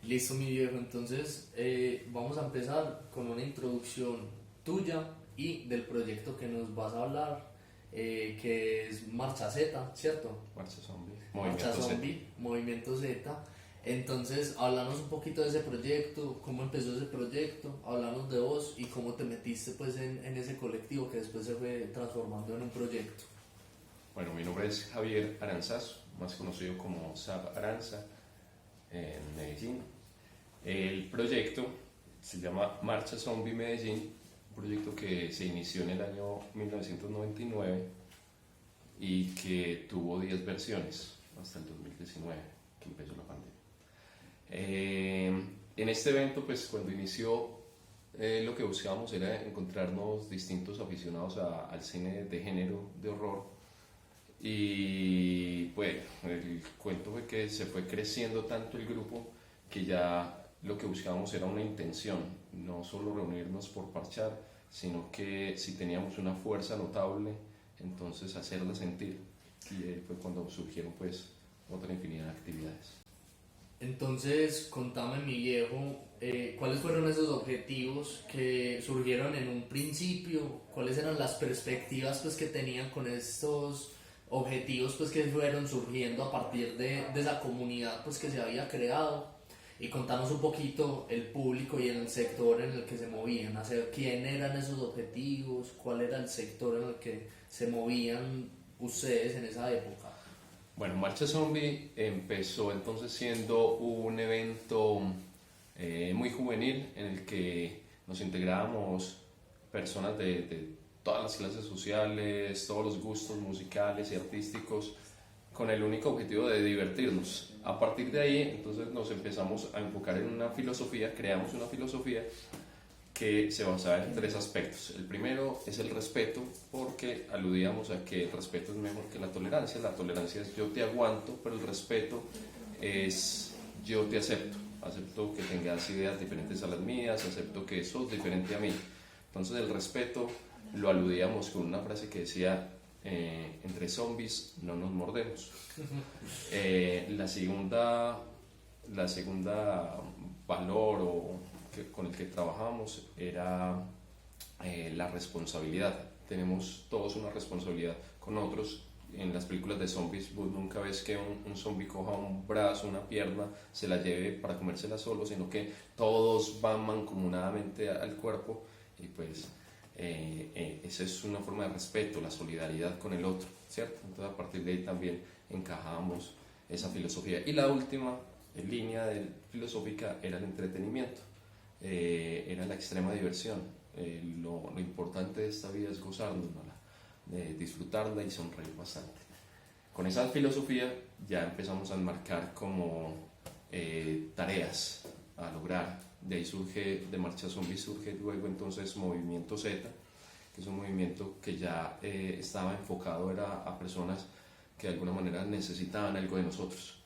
Listo, mi viejo. Entonces, vamos a empezar con una introducción tuya y del proyecto que nos vas a hablar, que es Marcha Z, ¿cierto? Marcha Zombie. Marcha Movimiento Z. Zombie, Movimiento Z. Entonces, háblanos un poquito de ese proyecto, cómo empezó ese proyecto, háblanos de vos y cómo te metiste pues en ese colectivo que después se fue transformando en un proyecto. Bueno, mi nombre es Javier Aranzazo, más conocido como Zap Aranza, en Medellín. El proyecto se llama Marcha Zombie Medellín, un proyecto que se inició en el año 1999 y que tuvo 10 versiones hasta el 2019, que empezó la pandemia. En este evento, pues cuando inició, lo que buscábamos era encontrarnos distintos aficionados al cine de género, de horror. Y bueno, el cuento fue que se fue creciendo tanto el grupo que ya lo que buscábamos era una intención, no solo reunirnos por parchar, sino que si teníamos una fuerza notable, entonces hacerla sentir. Y ahí fue cuando surgieron pues otra infinidad de actividades. Entonces, contame, mi viejo, ¿cuáles fueron esos objetivos que surgieron en un principio? ¿Cuáles eran las perspectivas pues, que tenían con estos objetivos pues, que fueron surgiendo a partir de esa comunidad pues, que se había creado? Y contanos un poquito el público y el sector en el que se movían, hacia quién eran esos objetivos, cuál era el sector en el que se movían ustedes en esa época. Bueno, Marcha Zombie empezó entonces siendo un evento muy juvenil en el que nos integrábamos personas de todas las clases sociales, todos los gustos musicales y artísticos, con el único objetivo de divertirnos. A partir de ahí, entonces nos empezamos a enfocar en una filosofía, creamos una filosofía que se basaba en tres aspectos. El primero es el respeto, porque aludíamos a que el respeto es mejor que la tolerancia. La tolerancia es yo te aguanto, pero el respeto es yo te acepto. Acepto que tengas ideas diferentes a las mías, acepto que sos diferente a mí. Entonces el respeto lo aludíamos con una frase que decía, entre zombies no nos mordemos. La segunda valor con el que trabajamos era la responsabilidad. Tenemos todos una responsabilidad con otros. En las películas de zombies vos nunca ves que un zombie coja un brazo, una pierna, se la lleve para comérsela solo, sino que todos van mancomunadamente al cuerpo y pues esa es una forma de respeto, la solidaridad con el otro, ¿cierto? Entonces a partir de ahí también encajamos esa filosofía. Y la última línea filosófica era el entretenimiento, era la extrema diversión. Lo importante de esta vida es gozárnosla, disfrutarla y sonreír bastante. Con esa filosofía ya empezamos a enmarcar como tareas a lograr. De ahí surge, de Marcha Zombie surge luego entonces Movimiento Z, que es un movimiento que ya estaba enfocado era a personas que de alguna manera necesitaban algo de nosotros.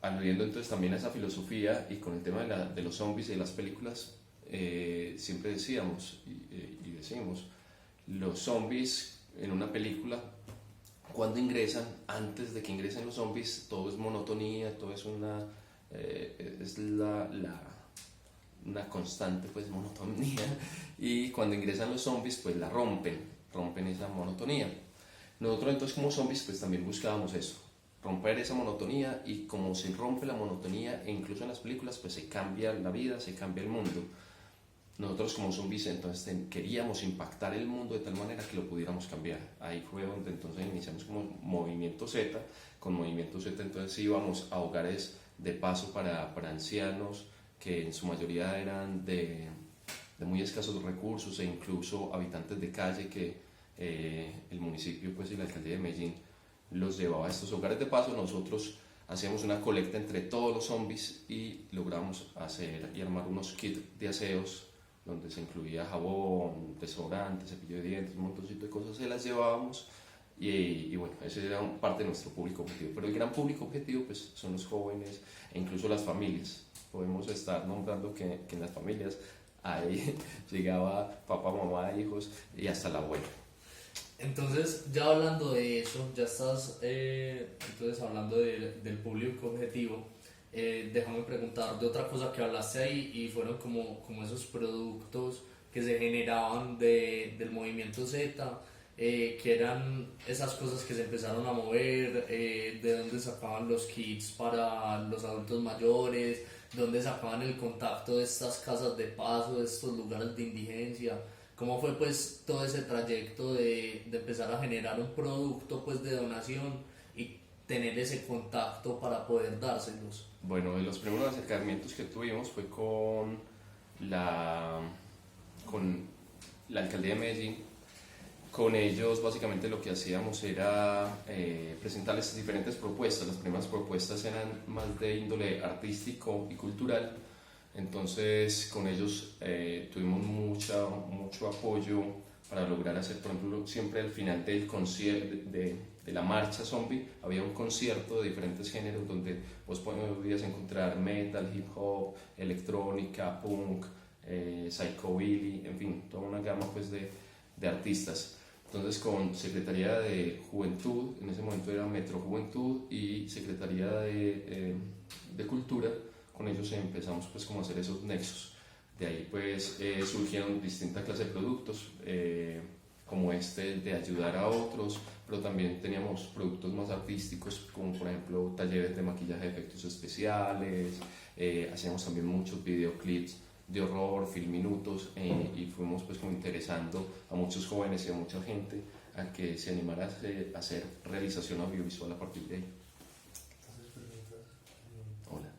Aludiendo entonces también a esa filosofía y con el tema de los zombies y de las películas, siempre decíamos y decimos, los zombies en una película, cuando ingresan, antes de que ingresen los zombies, todo es monotonía, todo es una constante pues monotonía, y cuando ingresan los zombies pues la rompen esa monotonía. Nosotros entonces como zombies pues también buscábamos eso, romper esa monotonía, y como se rompe la monotonía e incluso en las películas pues se cambia la vida, se cambia el mundo. Nosotros como zombies entonces queríamos impactar el mundo de tal manera que lo pudiéramos cambiar. Ahí fue donde entonces iniciamos como Movimiento Z. Con Movimiento Z entonces íbamos a hogares de paso para ancianos que en su mayoría eran de muy escasos recursos e incluso habitantes de calle que el municipio pues, y la alcaldía de Medellín los llevaba a estos hogares de paso. Nosotros hacíamos una colecta entre todos los zombies y logramos hacer y armar unos kits de aseos donde se incluía jabón, desodorante, cepillo de dientes, un montoncito de cosas, se las llevábamos y bueno, ese era parte de nuestro público objetivo. Pero el gran público objetivo pues, son los jóvenes e incluso las familias. Podemos estar nombrando que en las familias ahí llegaba papá, mamá, hijos y hasta la abuela. Entonces, ya hablando de eso, ya estás entonces hablando del público objetivo. déjame preguntar de otra cosa que hablaste ahí y fueron como esos productos que se generaban del movimiento Z, que eran esas cosas que se empezaron a mover, de dónde sacaban los kits para los adultos mayores, dónde sacaban el contacto de estas casas de paso, de estos lugares de indigencia. ¿Cómo fue pues todo ese trayecto de empezar a generar un producto pues de donación y tener ese contacto para poder dárselos? Bueno, de los primeros acercamientos que tuvimos fue la, con la alcaldía de Medellín. Con ellos básicamente lo que hacíamos era presentarles diferentes propuestas. Las primeras propuestas eran más de índole artístico y cultural. Entonces con ellos tuvimos mucho apoyo para lograr hacer, por ejemplo, siempre al final del concierto, de la marcha zombie, había un concierto de diferentes géneros donde vos podías encontrar metal, hip hop, electrónica, punk, psychobilly, en fin, toda una gama pues de artistas. Entonces con Secretaría de Juventud, en ese momento era Metro Juventud y Secretaría de Cultura, con ellos empezamos pues como a hacer esos nexos. De ahí pues surgieron distintas clases de productos, como este de ayudar a otros, pero también teníamos productos más artísticos, como por ejemplo talleres de maquillaje de efectos especiales, hacíamos también muchos videoclips de horror, filminutos, y fuimos pues como interesando a muchos jóvenes y a mucha gente a que se animara a hacer realización audiovisual a partir de ahí. Hola.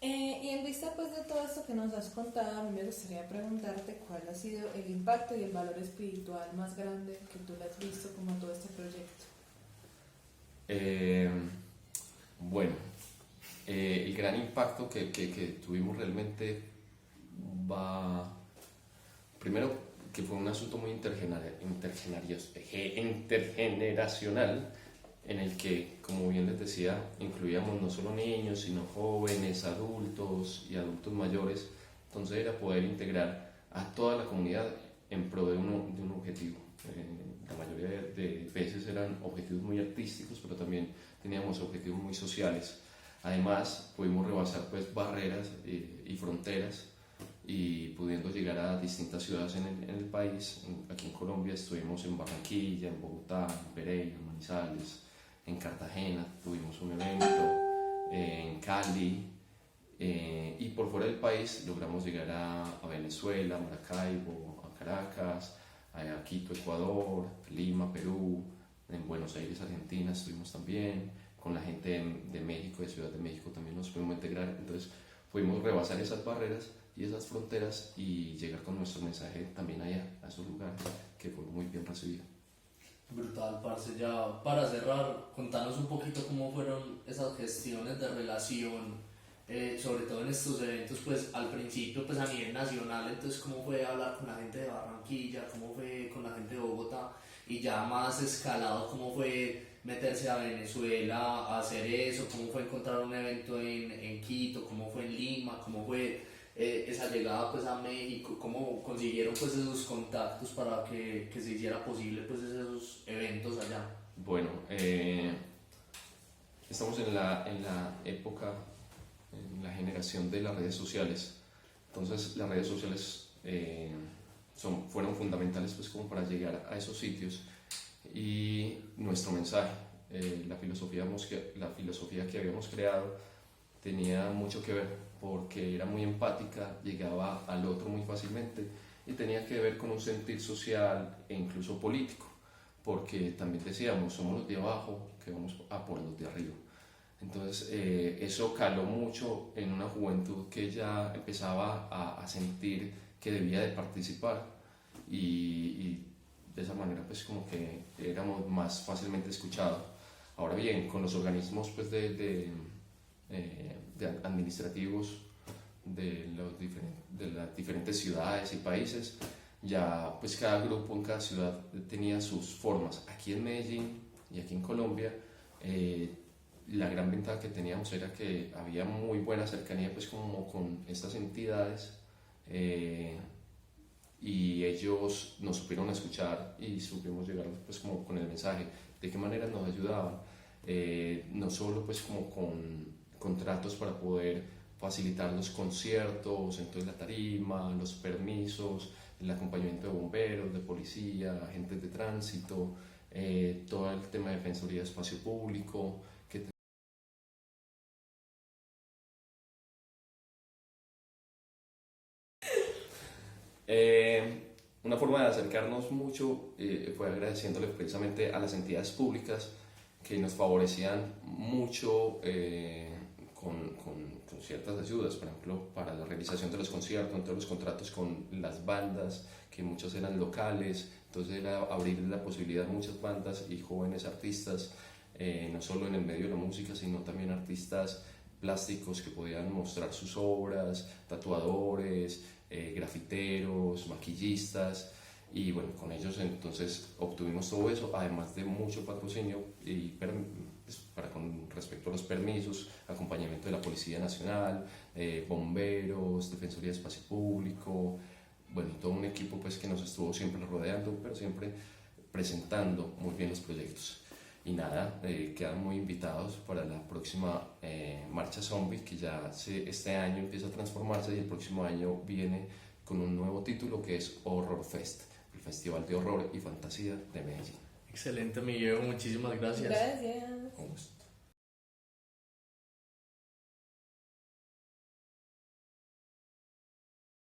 Y en vista pues de todo esto que nos has contado, a mí me gustaría preguntarte cuál ha sido el impacto y el valor espiritual más grande que tú le has visto como todo este proyecto. Bueno, el gran impacto que tuvimos realmente va, primero que fue un asunto muy intergeneracional, en el que, como bien les decía, incluíamos no solo niños, sino jóvenes, adultos y adultos mayores. Entonces era poder integrar a toda la comunidad en pro de un objetivo. La mayoría de veces eran objetivos muy artísticos, pero también teníamos objetivos muy sociales. Además, pudimos rebasar pues, barreras y fronteras y pudiendo llegar a distintas ciudades en el país. Aquí en Colombia estuvimos en Barranquilla, en Bogotá, en Pereira, en Manizales, en Cartagena, tuvimos un evento, en Cali, y por fuera del país logramos llegar a Venezuela, a Maracaibo, a Caracas, a Quito, Ecuador, Lima, Perú, en Buenos Aires, Argentina estuvimos también, con la gente de México, de Ciudad de México también nos pudimos integrar. Entonces pudimos rebasar esas barreras y esas fronteras y llegar con nuestro mensaje también allá, a esos lugares, que fue muy bien recibido. Brutal, parce. Ya para cerrar, contanos un poquito cómo fueron esas gestiones de relación, sobre todo en estos eventos, pues al principio pues a nivel nacional, entonces cómo fue hablar con la gente de Barranquilla, cómo fue con la gente de Bogotá, y ya más escalado, cómo fue meterse a Venezuela a hacer eso, cómo fue encontrar un evento en Quito, cómo fue en Lima, cómo fue esa llegada pues a México, cómo consiguieron pues esos contactos para que se hiciera posible pues esos eventos allá. Bueno, estamos en la época, en la generación de las redes sociales. Entonces las redes sociales fueron fundamentales pues como para llegar a esos sitios, y nuestro mensaje, la filosofía que habíamos creado tenía mucho que ver, porque era muy empática, llegaba al otro muy fácilmente y tenía que ver con un sentir social e incluso político, porque también decíamos, somos los de abajo que vamos a por los de arriba. Entonces eso caló mucho en una juventud que ya empezaba a sentir que debía de participar, y de esa manera pues como que éramos más fácilmente escuchados. Ahora bien, con los organismos pues de administrativos de las diferentes ciudades y países, ya pues cada grupo en cada ciudad tenía sus formas. Aquí en Medellín y aquí en Colombia, la gran ventaja que teníamos era que había muy buena cercanía pues como con estas entidades, y ellos nos supieron escuchar y supimos llegar pues como con el mensaje, de qué manera nos ayudaban. no solo pues como con contratos para poder facilitar los conciertos, entonces la tarima, los permisos, el acompañamiento de bomberos, de policía, agentes de tránsito, todo el tema de defensoría de espacio público, que una forma de acercarnos mucho fue agradeciéndole precisamente a las entidades públicas que nos favorecían mucho con ciertas ayudas, por ejemplo, para la realización de los conciertos, entonces los contratos con las bandas, que muchos eran locales, entonces era abrir la posibilidad a muchas bandas y jóvenes artistas, no solo en el medio de la música, sino también artistas plásticos que podían mostrar sus obras, tatuadores, grafiteros, maquillistas, y bueno, con ellos entonces obtuvimos todo eso, además de mucho patrocinio y pues, con respecto a los permisos, acompañamiento de la Policía Nacional, bomberos, Defensoría de Espacio Público, bueno, todo un equipo pues que nos estuvo siempre rodeando, pero siempre presentando muy bien los proyectos. Y nada, quedan muy invitados para la próxima Marcha Zombie, que ya este año empieza a transformarse y el próximo año viene con un nuevo título que es Horror Fest, el Festival de Horror y Fantasía de Medellín. Excelente, mi viejo, muchísimas gracias. Gracias. Con gusto.